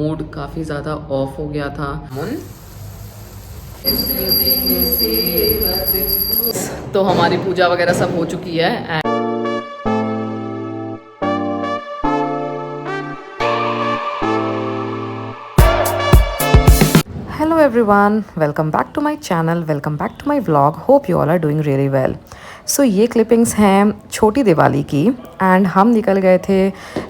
Mood काफ़ी ज़्यादा of हो गया था। तो हमारी पूजा वगैरह सब हो चुकी है। Hello everyone, welcome back to my channel, welcome back to my vlog. Hope you all are doing really well. So ये क्लिपिंग्स हैं छोटी दिवाली की एंड हम निकल गए थे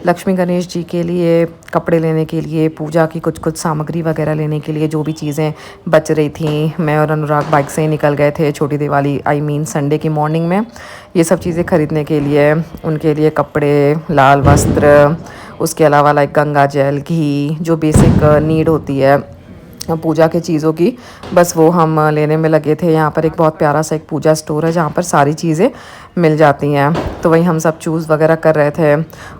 लक्ष्मी गणेश जी के लिए कपड़े लेने के लिए, पूजा की कुछ सामग्री वगैरह लेने के लिए। जो भी चीज़ें बच रही थी, मैं और अनुराग बाइक से ही निकल गए थे छोटी दिवाली संडे की मॉर्निंग में ये सब चीज़ें ख़रीदने के लिए। उनके लिए कपड़े, लाल वस्त्र, उसके अलावा लाइक गंगा जल, घी, जो बेसिक नीड होती है पूजा के चीज़ों की, बस वो हम लेने में लगे थे। यहाँ पर एक बहुत प्यारा सा एक पूजा स्टोर है जहाँ पर सारी चीज़ें मिल जाती हैं, तो वही हम सब चूज़ वगैरह कर रहे थे।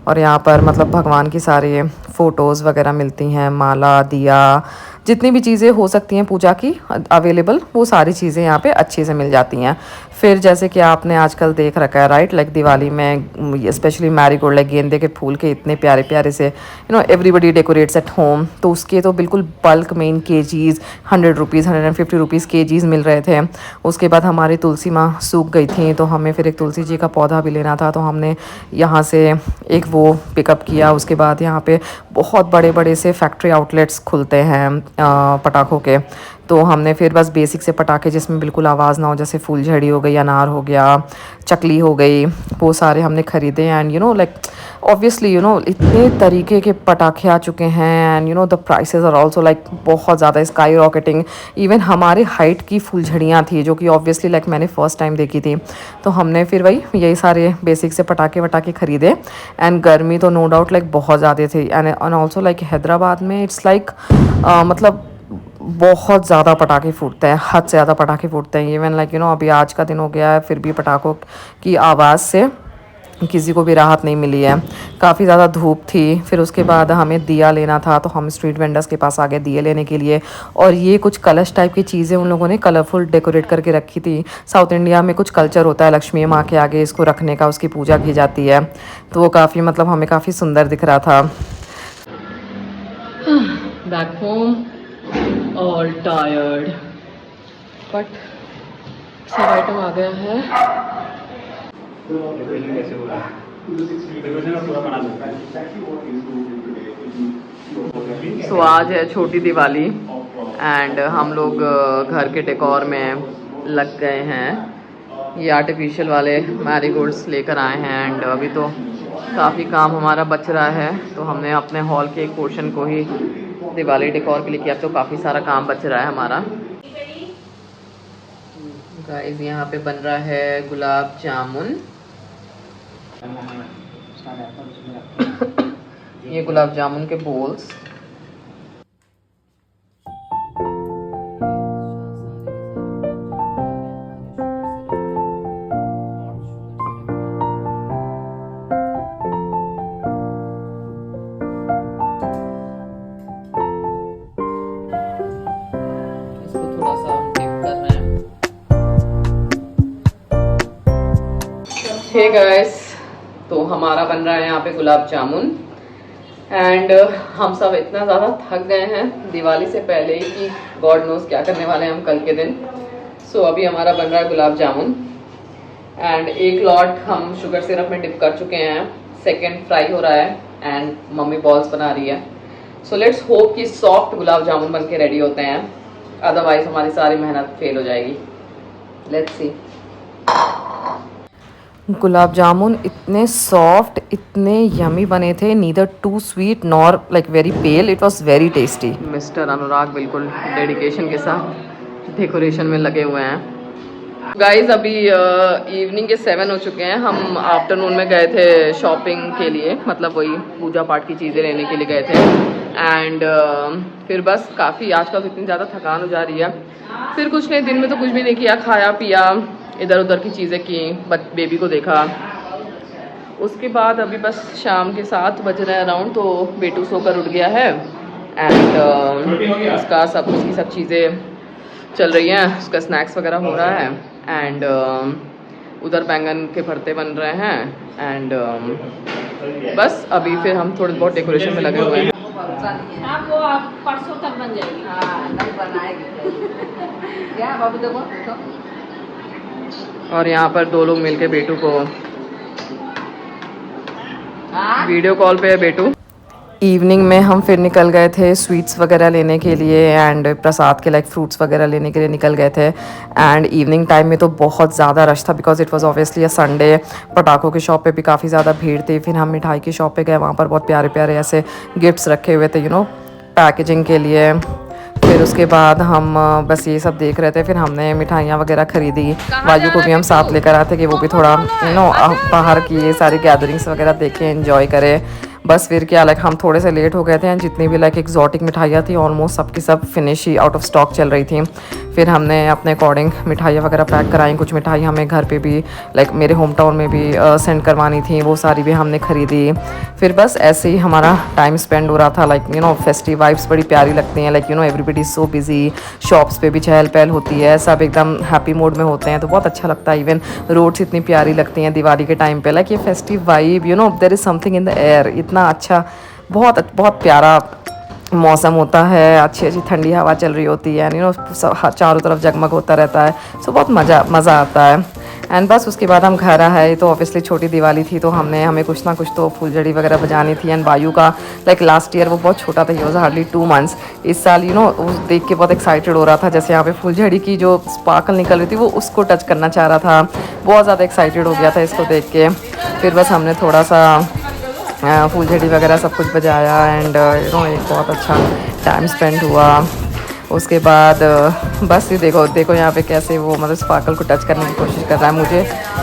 और यहाँ पर मतलब भगवान की सारे फ़ोटोज़ वगैरह मिलती हैं, माला, दिया, जितनी भी चीज़ें हो सकती हैं पूजा की अवेलेबल, वो सारी चीज़ें यहाँ पे अच्छे से मिल जाती हैं। फिर जैसे कि आपने आजकल देख रखा है राइट, लाइक दिवाली में स्पेशली मैरीगोल्ड, लाइक गेंदे के फूल के इतने प्यारे प्यारे से एवरीबडी डेकोरेट्स एट होम, तो उसके तो बिल्कुल बल्क में इन केजीज़ 100 रुपीज़ 150 रुपीज़ केजीज़ मिल रहे थे। उसके बाद हमारी तुलसी माँ सूख गई थी, तो हमें फिर एक तुलसी जी का पौधा भी लेना था, तो हमने यहाँ से एक वो पिकअप किया। उसके बाद यहाँ पे बहुत बड़े बड़े से फैक्ट्री आउटलेट्स खुलते हैं पटाखों के, तो हमने फिर बस बेसिक से पटाखे जिसमें बिल्कुल आवाज़ ना हो, जैसे फूलझड़ी हो गई, अनार हो गया, चकली हो गई, वो सारे हमने ख़रीदे। एंड लाइक ऑब्वियसली इतने तरीके के पटाखे आ चुके हैं and the prices are also like बहुत ज़्यादा स्काई रॉकेटिंग। इवन हमारे हाइट की फूलझड़ियाँ थी जो कि ऑब्वियसली लाइक मैंने फ़र्स्ट टाइम देखी थी, तो हमने फिर वही यही सारे बेसिक से पटाखे वटाखे ख़रीदे। एंड गर्मी तो नो डाउट लाइक बहुत ज़्यादा थी। एंड ऑल्सो लाइक हैदराबाद में इट्स लाइक मतलब बहुत ज़्यादा पटाखे फूटते हैं, हद से ज़्यादा पटाखे फूटते हैं। इवन लाइक अभी आज का दिन हो गया है, फिर भी पटाखों की आवाज़ से किसी को भी राहत नहीं मिली है। काफ़ी ज़्यादा धूप थी। फिर उसके बाद हमें दिया लेना था, तो हम स्ट्रीट वेंडर्स के पास आ गए दिए लेने के लिए। और ये कुछ कलश टाइप की चीज़ें उन लोगों ने कलरफुल डेकोरेट करके रखी थी। साउथ इंडिया में कुछ कल्चर होता है लक्ष्मी माँ के आगे इसको रखने का, उसकी पूजा की जाती है, तो वो काफ़ी मतलब हमें काफ़ी सुंदर दिख रहा था। Back home all tired, but सब आइटम आ गया है। सो आज है छोटी दिवाली एंड हम लोग घर के डेकोर में लग गए हैं। ये आर्टिफिशियल वाले मैरीगोल्ड्स लेकर आए हैं एंड अभी तो काफ़ी काम हमारा बच रहा है, तो हमने अपने हॉल के एक पोर्शन को ही दिवाली डेकोर के लिए किया, तो काफ़ी सारा काम बच रहा है हमारा। गाइस यहाँ पे बन रहा है गुलाब जामुन। ये गुलाब जामुन के बोल्स। इसको थोड़ा सा डिप करना है। हे गाइस, तो हमारा बन रहा है यहाँ पे गुलाब जामुन एंड हम सब इतना ज़्यादा थक गए हैं दिवाली से पहले ही कि गॉड नोज क्या करने वाले हैं हम कल के दिन। सो अभी हमारा बन रहा है गुलाब जामुन एंड एक लॉट हम शुगर सिरप में डिप कर चुके हैं, सेकंड फ्राई हो रहा है एंड मम्मी बॉल्स बना रही है। सो लेट्स होप कि सॉफ्ट गुलाब जामुन बन के रेडी होते हैं, अदरवाइज हमारी सारी मेहनत फेल हो जाएगी। Let's see. गुलाब जामुन इतने सॉफ्ट, इतने यमी बने थे, neither too sweet nor like very pale, it was very tasty. Mister Anurag बिल्कुल डेडिकेशन के साथ डेकोरेशन में लगे हुए हैं। गाइज अभी इवनिंग के 7 हो चुके हैं। हम आफ्टरनून में गए थे शॉपिंग के लिए, मतलब वही पूजा पाठ की चीज़ें लेने के लिए गए थे एंड फिर बस काफ़ी आजकल इतनी ज़्यादा थकान हो जा रही है। फिर कुछ नहीं, दिन में तो कुछ भी नहीं किया, खाया पिया, इधर उधर की चीज़ें की, बेबी को देखा। उसके बाद अभी बस शाम के 7 बज रहे हैं अराउंड, तो बेटू सोकर उठ गया है एंड उसकी सब चीज़ें चल रही हैं, उसका स्नैक्स वगैरह हो रहा है एंड उधर बैंगन के भरते बन रहे हैं एंड बस अभी फिर हम थोड़े बहुत डेकोरेशन में लगे हुए हैं। भरोसा नहीं है। हाँ वो आप परसों तक बन जाएगी। हाँ नहीं बनाएगी। क्या बाबू देखो देखो। और यहाँ पर दो लोग मिलके बेटू को हाँ वीडियो कॉल पे है बेटू। इवनिंग में हम फिर निकल गए थे स्वीट्स वगैरह लेने के लिए एंड प्रसाद के लाइक फ्रूट्स वगैरह लेने के लिए निकल गए थे। एंड इवनिंग टाइम में तो बहुत ज़्यादा रश था because it was obviously a Sunday. पटाखों की शॉप पे भी काफ़ी ज़्यादा भीड़ थी। फिर हम मिठाई की शॉप पे गए, वहाँ पर बहुत प्यारे प्यारे ऐसे गिफ्ट्स रखे हुए थे पैकेजिंग के लिए। फिर उसके बाद हम बस ये सब देख रहे थे। फिर हमने मिठाइयाँ वगैरह खरीदी। वायु को भी हम साथ लेकर आए थे कि वो भी थोड़ा बाहर की ये सारी गैदरिंग्स वगैरह देखें, एंजॉय करें। बस फिर क्या लाइक हम थोड़े से लेट हो गए थे एंड जितनी भी लाइक एक्जॉटिक मिठाइयाँ थी ऑलमोस्ट सबकी सब finish he out of stock चल रही थी। फिर हमने अपने अकॉर्डिंग मिठाइयाँ वगैरह पैक कराई। कुछ मिठाई हमें घर पे भी लाइक मेरे होम टाउन में भी सेंड करवानी थी, वो सारी भी हमने खरीदी। फिर बस ऐसे ही हमारा टाइम स्पेंड हो रहा था। लाइक फेस्टिव वाइब्स बड़ी प्यारी लगती हैं। Like everybody is so busy, shops पे भी चहल पहल होती है, सब एकदम हैप्पी मूड में होते हैं तो बहुत अच्छा लगता है। इवन रोड्स इतनी प्यारी लगती हैं दिवाली के टाइम पे। लाइक ये festive vibe there is something in the air. इतना अच्छा बहुत बहुत प्यारा मौसम होता है, अच्छी अच्छी ठंडी हवा चल रही होती है चारों तरफ जगमग होता रहता है। सो बहुत मज़ा आता है। एंड बस उसके बाद हम घर आए तो ऑब्वियसली छोटी दिवाली थी तो हमें कुछ ना कुछ तो फुलझड़ी वगैरह बजानी थी। एंड वायु का लाइक लास्ट ईयर वो बहुत छोटा था, ही वाज हार्डली 2 months। इस साल वो देख के बहुत एक्साइटेड हो रहा था, जैसे यहाँ पे फुलझड़ी की जो स्पार्कल निकल रही थी वो उसको टच करना चाह रहा था। बहुत ज़्यादा एक्साइटेड हो गया था इसको देख के। फिर बस हमने थोड़ा सा फुलझड़ी वगैरह सब कुछ बजाया एंड एक बहुत अच्छा टाइम स्पेंड हुआ। उसके बाद बस ये देखो यहाँ पे कैसे वो मतलब स्पार्कल को टच करने की कोशिश कर रहा है। मुझे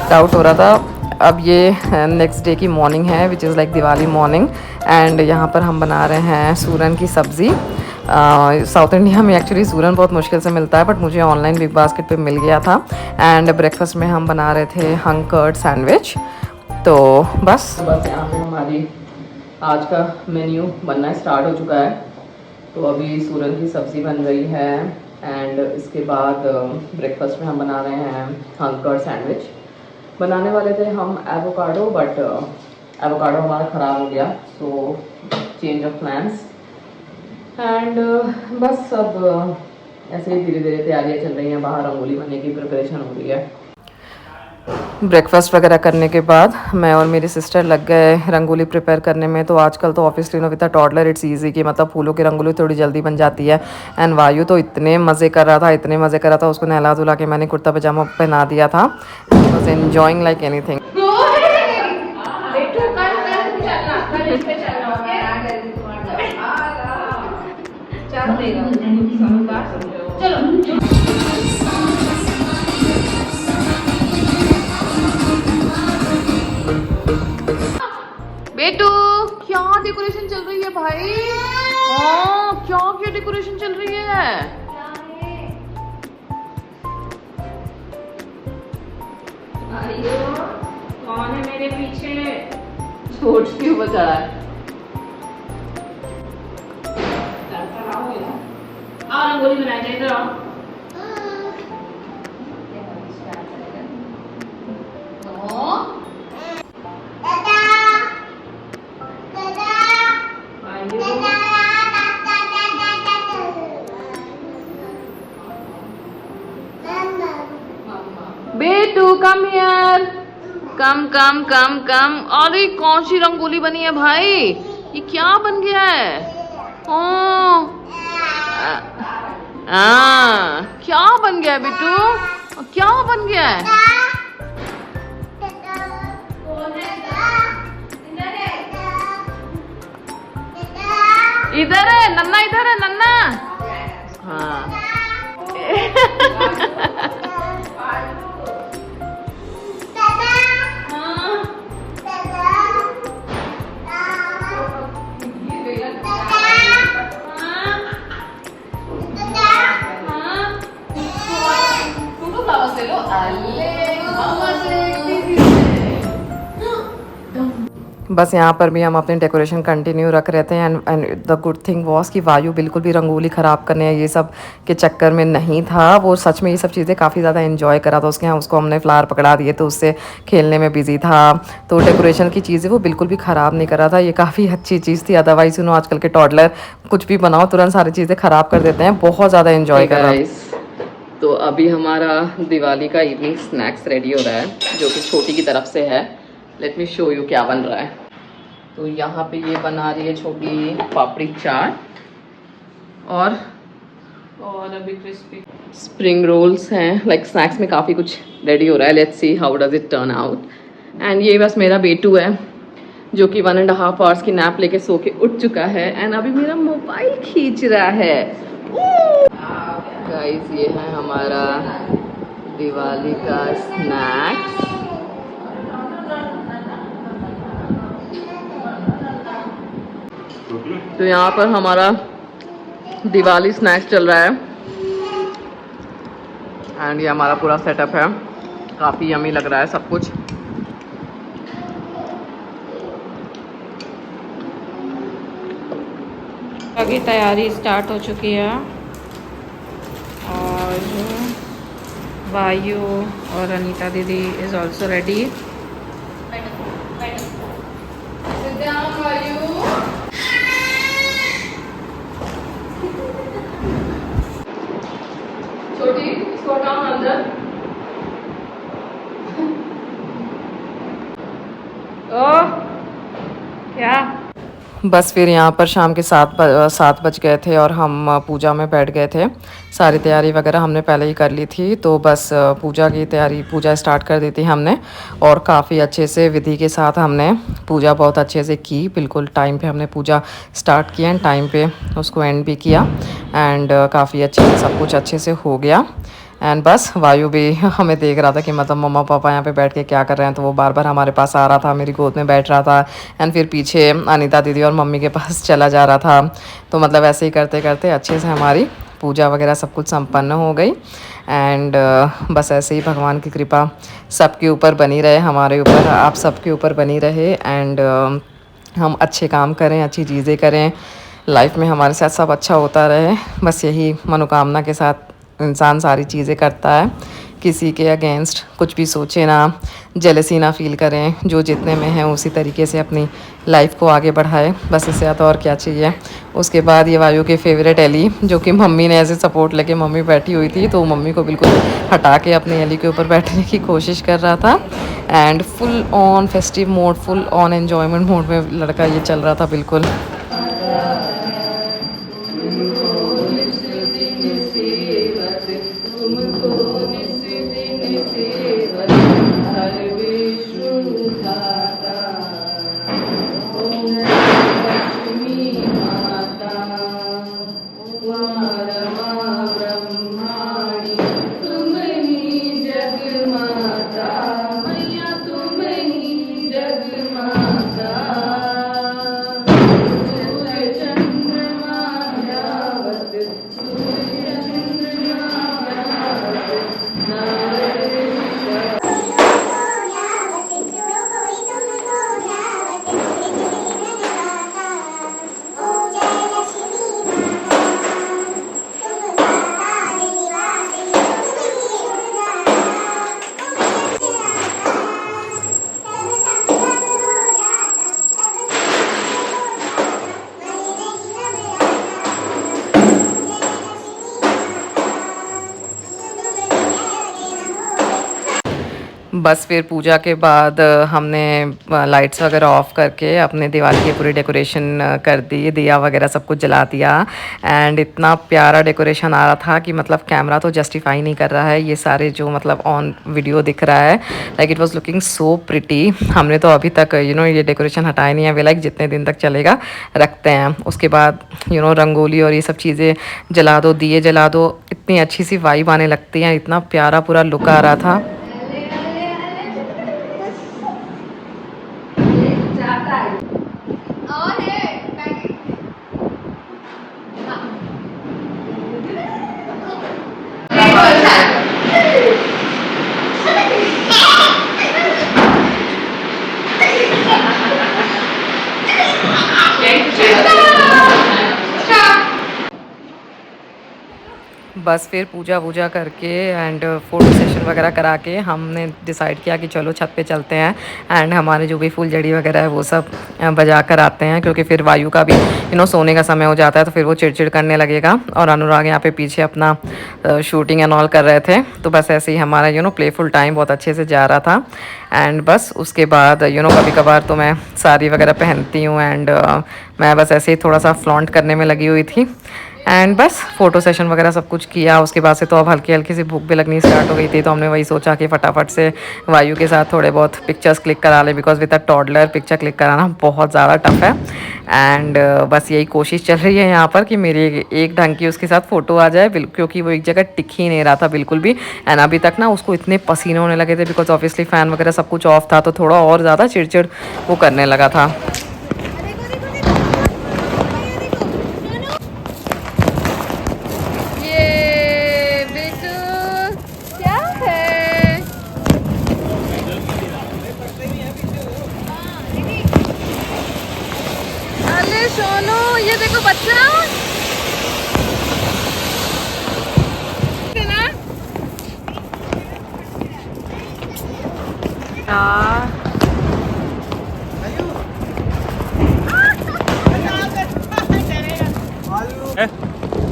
डाउट हो रहा था। अब ये नेक्स्ट डे की मॉर्निंग है which is like Diwali morning. And यहाँ पर हम बना रहे हैं सूरन की सब्ज़ी। साउथ इंडिया में एक्चुअली सूरन बहुत मुश्किल से मिलता है बट मुझे ऑनलाइन बिग बास्केट पे मिल गया था। एंड ब्रेकफास्ट में हम बना रहे थे हंग कर्ड सैंडविच। तो बस यहाँ पे हमारी आज का मेन्यू बनना स्टार्ट हो चुका है। तो अभी सूरन की सब्ज़ी बन रही है एंड इसके बाद ब्रेकफास्ट में हम बना रहे हैं हंग कर्ड सैंडविच। बनाने वाले थे हम एवोकाडो बट एवोकाडो हमारा ख़राब हो गया so change of plans. And बस अब ऐसे ही धीरे धीरे तैयारियां चल रही हैं, बाहर रंगोली बनने की प्रिपरेशन हो रही है। ब्रेकफास्ट वगैरह करने के बाद मैं और मेरी सिस्टर लग गए रंगोली प्रिपेयर करने में। तो आजकल तो obviously with the toddler it's easy कि मतलब फूलों की रंगोली थोड़ी जल्दी बन जाती है। एंड वायु तो इतने मज़े कर रहा था उसको नहला धुला के मैंने कुर्ता पजामा पहना दिया था। He was enjoying like anything. बेटू क्या डेकोरेशन चल रही है भाई? क्या क्या डेकोरेशन चल रही है? कौन है मेरे पीछे? छोट के ऊपर चढ़ा है। आओ रंगोली बनाई जाए, इधर आओ। बेटू कम हियर, कम कम कम कम। अरे कौन सी रंगोली बनी है भाई? ये क्या बन गया है? क्या बन गया है बेटू? क्या बन गया है? इधर है नन्ना, इधर है नन्ना। हाँ बस यहाँ पर भी हम अपने डेकोरेशन कंटिन्यू रख रहे थे and the good thing was कि वायु बिल्कुल भी रंगोली ख़राब करने या ये सब के चक्कर में नहीं था। वो सच में ये सब चीज़ें काफ़ी ज़्यादा एंजॉय करा था उसके यहाँ। उसको हमने फ्लावर पकड़ा दिए तो उससे खेलने में बिजी था। तो डेकोरेशन की चीज़ें वो बिल्कुल भी ख़राब नहीं करा था। ये काफ़ी अच्छी चीज़ थी। अदरवाइज आजकल के टॉडलर कुछ भी बनाओ तुरंत सारी चीज़ें ख़राब कर देते हैं। बहुत ज़्यादा एंजॉय करा। तो अभी हमारा दिवाली का इवनिंग स्नैक्स रेडी हो रहा है, जो कि छोटी की तरफ से है। लेट मी शो यू क्या बन रहा है। तो यहाँ पे ये बना रही है छोटी पापड़ी चाट और अभी क्रिस्पी स्प्रिंग रोल्स हैं। लाइक स्नैक्स में काफ़ी कुछ रेडी हो रहा है। Let's see how does it turn out. And ये बस मेरा बेटू है जो कि 1.5 आवर्स की नैप लेके सो के उठ चुका है एंड अभी मेरा मोबाइल खींच रहा है। गाइस ये है हमारा दिवाली का स्नैक्स। तो यहाँ पर हमारा दिवाली स्नैक्स चल रहा है एंड ये हमारा पूरा सेटअप है। काफ़ी यमी लग रहा है सब कुछ। की तैयारी स्टार्ट हो चुकी है और वायु और अनीता दीदी इज ऑल्सो रेडी। छोटी इसको हटाओ अंदर। ओह क्या बस फिर यहाँ पर शाम के 7 बज गए थे और हम पूजा में बैठ गए थे। सारी तैयारी वगैरह हमने पहले ही कर ली थी। तो बस पूजा स्टार्ट कर दी थी हमने और काफ़ी अच्छे से विधि के साथ हमने पूजा बहुत अच्छे से की। बिल्कुल टाइम पे हमने पूजा स्टार्ट किया एंड टाइम पे उसको एंड भी किया एंड काफ़ी अच्छे से सब कुछ अच्छे से हो गया। एंड बस वायु भी हमें देख रहा था कि मतलब मम्मा पापा यहाँ पे बैठ के क्या कर रहे हैं। तो वो बार बार हमारे पास आ रहा था, मेरी गोद में बैठ रहा था एंड फिर पीछे अनीता दीदी और मम्मी के पास चला जा रहा था। तो मतलब ऐसे ही करते करते अच्छे से हमारी पूजा वगैरह सब कुछ संपन्न हो गई एंड बस ऐसे ही भगवान की कृपा सबके ऊपर बनी रहे, हमारे ऊपर, आप सबके ऊपर बनी रहे एंड हम अच्छे काम करें, अच्छी चीज़ें करें, लाइफ में हमारे साथ सब अच्छा होता रहे। बस यही मनोकामना के साथ इंसान सारी चीज़ें करता है। किसी के अगेंस्ट कुछ भी सोचे ना, जेलसी ना फील करें, जो जितने में है उसी तरीके से अपनी लाइफ को आगे बढ़ाए। बस इससे ज़्यादा और क्या चाहिए। उसके बाद ये वायु के फेवरेट एली, जो कि मम्मी ने ऐसे सपोर्ट लेके मम्मी बैठी हुई थी तो मम्मी को बिल्कुल हटा के अपने एली के ऊपर बैठने की कोशिश कर रहा था and full on festive mode, full on enjoyment mode में लड़का ये चल रहा था बिल्कुल। बस फिर पूजा के बाद हमने लाइट्स वगैरह ऑफ करके अपने दिवाली की पूरी डेकोरेशन कर दी, दिया वगैरह सब कुछ जला दिया एंड इतना प्यारा डेकोरेशन आ रहा था कि मतलब कैमरा तो जस्टिफाई नहीं कर रहा है ये सारे जो मतलब ऑन वीडियो दिख रहा है। Like it was looking so pretty. हमने तो अभी तक ये डेकोरेशन हटाया नहीं है। वे लाइक जितने दिन तक चलेगा रखते हैं। उसके बाद रंगोली और ये सब चीज़ें जला दो, दिए जला दो, इतनी अच्छी सी वाइब आने लगती है। इतना प्यारा पूरा लुक आ रहा था। बस फिर पूजा वूजा करके एंड फ़ोटो सेशन वगैरह करा के हमने डिसाइड किया कि चलो छत पे चलते हैं एंड हमारे जो भी फुलझड़ी वगैरह है वो सब बजा कर आते हैं, क्योंकि फिर वायु का भी सोने का समय हो जाता है तो फिर वो चिड़चिड़ करने लगेगा। और अनुराग यहाँ पे पीछे अपना शूटिंग एंड ऑल कर रहे थे। तो बस ऐसे ही हमारा प्लेफुल टाइम बहुत अच्छे से जा रहा था। एंड बस उसके बाद कभी कभार तो मैं साड़ी वगैरह पहनती हूँ एंड मैं बस ऐसे ही थोड़ा सा फ्लॉन्ट करने में लगी हुई थी। एंड बस फ़ोटो सेशन वगैरह सब कुछ किया। उसके बाद से तो अब हल्की हल्की सी भूख भी लगनी स्टार्ट हो गई थी, तो हमने वही सोचा कि फटाफट से वायु के साथ थोड़े बहुत पिक्चर्स क्लिक करा ले, because with a toddler picture click कराना बहुत ज़्यादा टफ है। एंड बस यही कोशिश चल रही है यहाँ पर कि मेरी एक ढंग की उसके साथ फ़ोटो आ जाए, क्योंकि वो एक जगह टिक ही नहीं रहा था बिल्कुल भी। एंड अभी तक ना उसको इतने पसीने होने लगे थे, बिकॉज ऑब्वियसली फ़ैन वगैरह सब कुछ ऑफ था, तो थोड़ा और ज़्यादा चिड़चिड़ वो करने लगा था। सोनू ये देखो बच्चा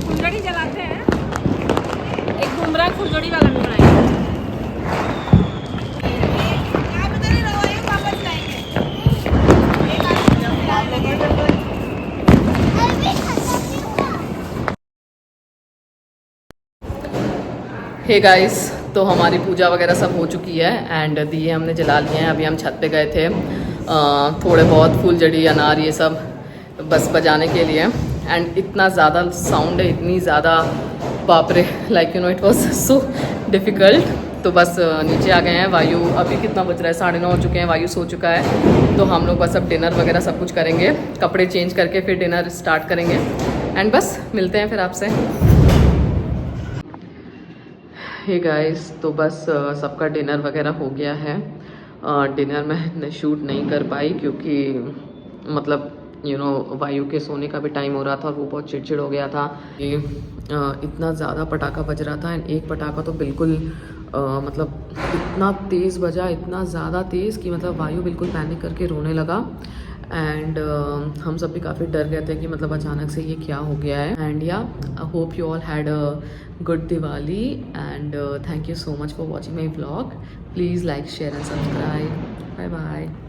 फुलझड़ी जलाते हैं। एक घूमरा फुलझड़ी वाला भी बनाएंगे। हे गाइस, तो हमारी पूजा वगैरह सब हो चुकी है एंड दिए हमने जला लिए हैं। अभी हम छत पे गए थे थोड़े बहुत फुलझड़ी अनार ये सब बस बजाने के लिए। एंड इतना ज़्यादा साउंड है, इतनी ज़्यादा बाप रे, like it was so difficult. तो बस नीचे आ गए हैं। वायु अभी कितना बज रहा है, 9:30 हो चुके हैं, वायु सो चुका है। तो हम लोग बस अब डिनर वगैरह सब कुछ करेंगे, कपड़े चेंज करके फिर डिनर स्टार्ट करेंगे। एंड बस मिलते हैं फिर आपसे। हे गाइस, तो बस सबका डिनर वगैरह हो गया है। डिनर में शूट नहीं कर पाई क्योंकि मतलब वायु के सोने का भी टाइम हो रहा था और वो बहुत चिड़चिड़ हो गया था। ये इतना ज़्यादा पटाखा बज रहा था एंड एक पटाखा तो बिल्कुल मतलब इतना तेज़ बजा, इतना ज़्यादा तेज़ कि मतलब वायु बिल्कुल पैनिक करके रोने लगा। एंड हम सब भी काफ़ी डर गए थे कि मतलब अचानक से ये क्या हो गया है। एंड या I hope you all had a good Diwali and thank you so much for watching my vlog. Please like, share and subscribe. Bye bye.